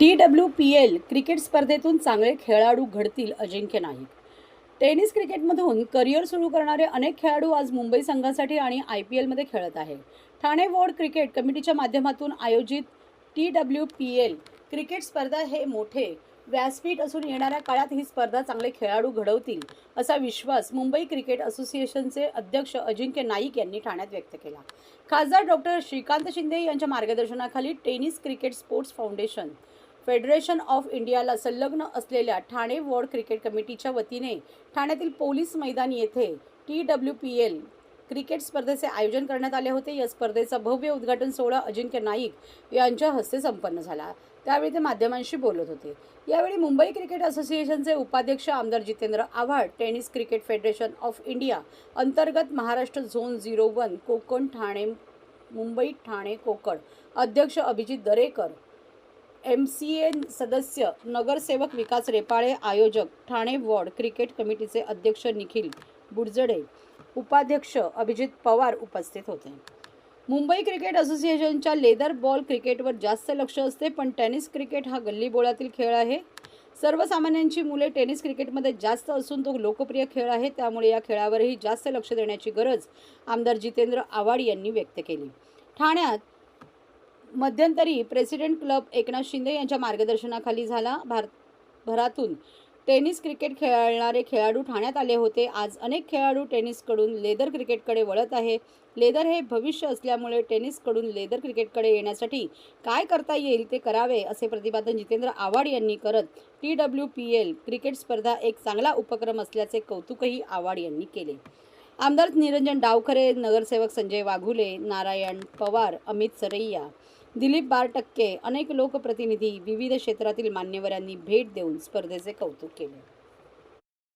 TWPL cricket स्पर्धेतून चांगले खेळाडू घडतील अजिंक्य नाईक. टेनिस क्रिकेटमधून करिअर सुरू करणारे अनेक खेळाडू आज मुंबई संघासाठी आणि IPLमध्ये खेळत आहे. ठाणे वॉर्ड क्रिकेट कमिटीच्या माध्यमातून आयोजित TWPL क्रिकेट स्पर्धा हे मोठे व्यासपीठ असून येणाऱ्या काळात ही स्पर्धा चांगले खेळाडू घडवतील असा विश्वास मुंबई क्रिकेट असोसिएशनचे अध्यक्ष अजिंक्य नाईक यांनी ठाण्यात व्यक्त केला. खासदार डॉक्टर श्रीकांत शिंदे यांच्या मार्गदर्शनाखाली tennis cricket sports foundation federation of इंडियाला संलग्न असलेल्या ठाणे वॉर्ड क्रिकेट कमिटीच्या वतीने ठाण्यातील पोलीस मैदान येथे TWPL क्रिकेट स्पर्धेचे आयोजन करण्यात आले होते. या स्पर्धेचा भव्य उद्घाटन सोहळा अजिंक्य नाईक यांच्या हस्ते संपन्न झाला. त्यावेळी ते माध्यमांशी बोलत होते. यावेळी मुंबई क्रिकेट असोसिएशनचे उपाध्यक्ष आमदार Jitendra Awhad, tennis cricket federation of India अंतर्गत महाराष्ट्र झोन 01 कोकण ठाणे मुंबई ठाणे कोकण अध्यक्ष अभिजित दरेकर, MCA सदस्य नगरसेवक विकास रेपाळे, आयोजक ठाणे वॉर्ड क्रिकेट कमिटीचे अध्यक्ष निखिल बुडजडे, उपाध्यक्ष अभिजित पवार उपस्थित होते. मुंबई क्रिकेट असोसिएशनच्या लेदर बॉल क्रिकेटवर जास्त लक्ष असते, पण टेनिस क्रिकेट हा गल्लीबोळातील खेळ आहे. सर्वसामान्यांची मुले टेनिस क्रिकेटमध्ये जास्त असून तो लोकप्रिय खेळ आहे. त्यामुळे या खेळावरही जास्त लक्ष देण्याची गरज आमदार जितेंद्र आव्हाड यांनी व्यक्त केली. ठाण्यात मध्यंतरी प्रेसिडेंट क्लब एकनाथ शिंदे यांच्या मार्गदर्शनाखाली झाला. भरातून टेनिस क्रिकेट खेळणारे खेळाडू ठाण्यात आले होते. आज अनेक खेळाडू टेनिसकडून लेदर क्रिकेटकडे वळत आहे. लेदर हे भविष्य असल्यामुळे टेनिसकडून लेदर क्रिकेटकडे येण्यासाठी काय करता येईल ते करावे असे प्रतिपादन जितेंद्र आव्हाड यांनी करत TWPL क्रिकेट स्पर्धा एक चांगला उपक्रम असल्याचे कौतुकही आव्हाड यांनी केले. आमदार निरंजन डावखरे, नगरसेवक संजय वाघुले, नारायण पवार, अमित सरैया, दिलीप बारटक्के, अनेक लोकप्रतिनिधी, विविध क्षेत्रातील मान्यवरांनी भेट देऊन स्पर्धेचे कौतुक केले.